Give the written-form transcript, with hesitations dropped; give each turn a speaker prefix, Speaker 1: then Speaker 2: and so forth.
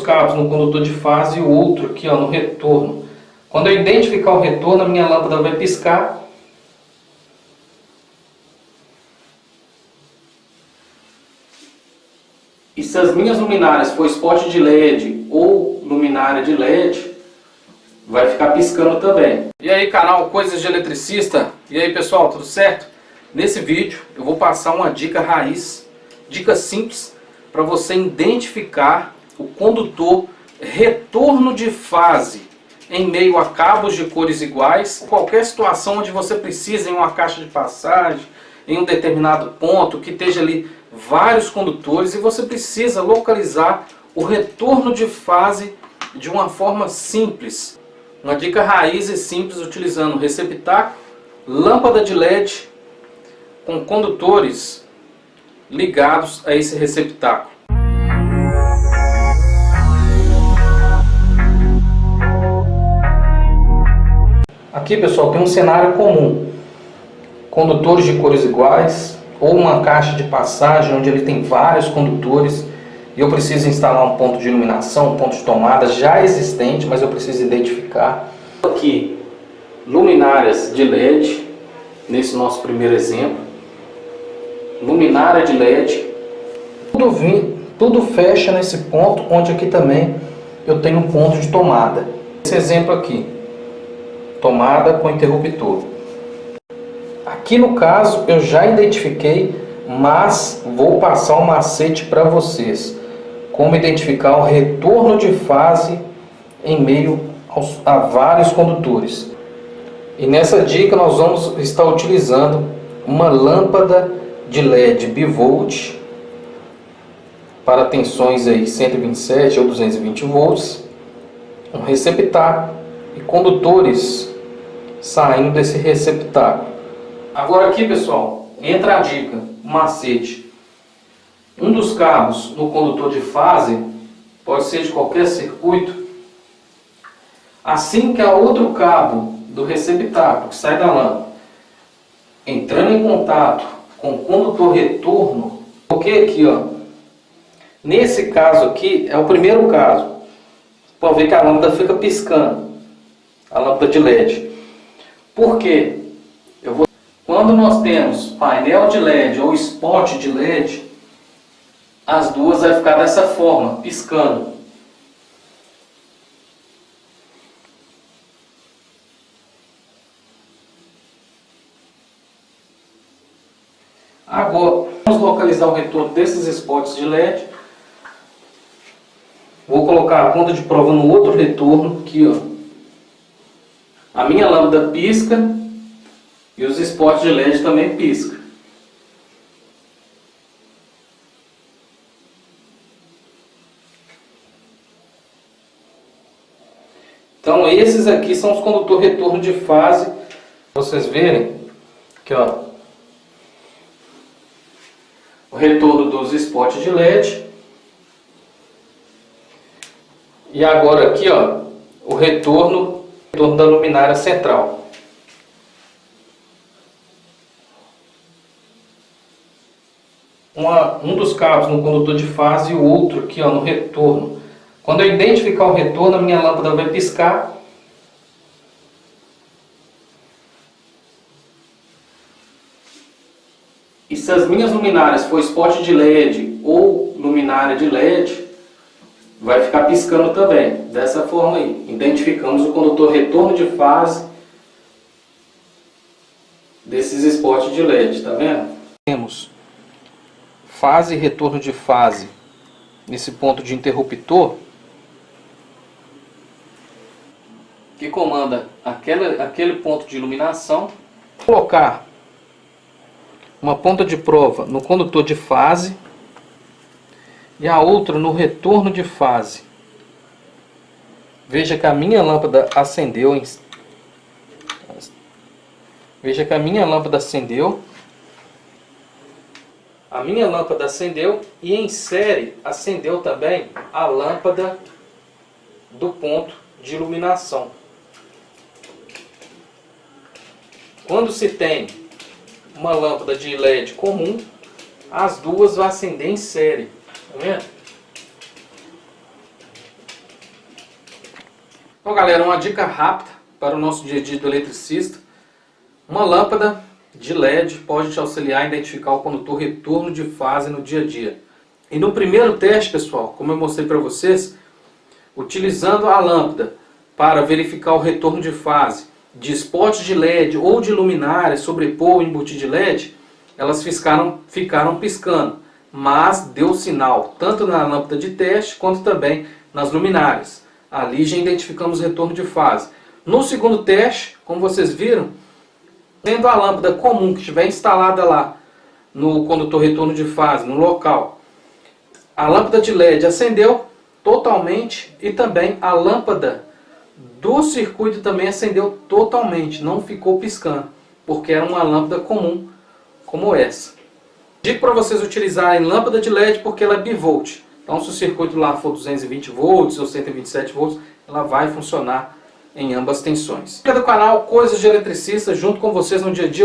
Speaker 1: cabos no condutor de fase e o outro aqui, ó, no retorno. Quando eu identificar o retorno, a minha lâmpada vai piscar. E se as minhas luminárias for spot de LED ou luminária de LED, vai ficar piscando também. E aí, canal Coisas de Eletricista? E aí, pessoal, tudo certo? Nesse vídeo eu vou passar uma dica raiz, dica simples, para você identificar o condutor retorno de fase em meio a cabos de cores iguais. Qualquer situação onde você precisa em uma caixa de passagem, em um determinado ponto, que esteja ali vários condutores e você precisa localizar o retorno de fase de uma forma simples. Uma dica raiz e simples utilizando receptáculo, lâmpada de LED com condutores ligados a esse receptáculo. Aqui, pessoal, tem um cenário comum. Condutores de cores iguais ou uma caixa de passagem onde ele tem vários condutores e eu preciso instalar um ponto de iluminação, um ponto de tomada já existente, mas eu preciso identificar. Aqui, luminárias de LED, nesse nosso primeiro exemplo. Luminária de LED. Tudo fecha nesse ponto, onde aqui também eu tenho um ponto de tomada. Esse exemplo aqui, tomada com interruptor. Aqui no caso eu já identifiquei, mas vou passar um macete para vocês. Como identificar o retorno de fase em meio a vários condutores. E nessa dica nós vamos estar utilizando uma lâmpada de LED bivolt para tensões aí 127 ou 220 volts, um receptáculo e condutores saindo desse receptáculo. Agora aqui, pessoal, entra a dica, um macete. Um dos cabos no condutor de fase pode ser de qualquer circuito. Assim que a outro cabo do receptáculo que sai da lâmpada entrando em contato com o condutor retorno, coloquei aqui, ó. Nesse caso aqui é o primeiro caso. Pode ver que a lâmpada fica piscando, a lâmpada de LED. Por quê? Quando nós temos painel de LED ou spot de LED, as duas vai ficar dessa forma, piscando. Agora, vamos localizar o retorno desses spots de LED. Vou colocar a ponta de prova no outro retorno, aqui, ó. A minha lâmpada pisca e os spots de LED também piscam. Então esses aqui são os condutores retorno de fase. Vocês verem aqui, ó, o retorno dos spots de LED. E agora aqui, ó, o retorno da luminária central. Um dos cabos no condutor de fase e o outro aqui, ó, no retorno. Quando eu identificar o retorno, a minha lâmpada vai piscar. E se as minhas luminárias for spot de LED ou luminária de LED, vai ficar piscando também. Dessa forma aí. Identificamos o condutor retorno de fase desses spots de LED, tá vendo? Temos fase e retorno de fase nesse ponto de interruptor que comanda aquele ponto de iluminação. Vou colocar uma ponta de prova no condutor de fase e a outra no retorno de fase. Veja que a minha lâmpada acendeu. Veja que a minha lâmpada acendeu. A minha lâmpada acendeu e em série acendeu também a lâmpada do ponto de iluminação. Quando se tem uma lâmpada de LED comum, as duas vão acender em série. Tá vendo? Então, galera, uma dica rápida para o nosso dia a dia do eletricista. Uma lâmpada de LED pode te auxiliar a identificar o condutor retorno de fase no dia a dia. E no primeiro teste, pessoal, como eu mostrei para vocês, utilizando a lâmpada para verificar o retorno de fase de spots de LED ou de luminária, sobrepor ou embutir de LED, elas ficaram piscando, mas deu sinal tanto na lâmpada de teste quanto também nas luminárias. Ali já identificamos o retorno de fase. No segundo teste, como vocês viram, tendo a lâmpada comum que estiver instalada lá no condutor retorno de fase, no local, a lâmpada de LED acendeu totalmente e também a lâmpada do circuito também acendeu totalmente, não ficou piscando, porque era uma lâmpada comum como essa. Digo para vocês utilizarem lâmpada de LED porque ela é bivolt. Então se o circuito lá for 220 volts ou 127 volts, ela vai funcionar em ambas tensões. Fica do canal Coisas de Eletricista, junto com vocês no dia a dia.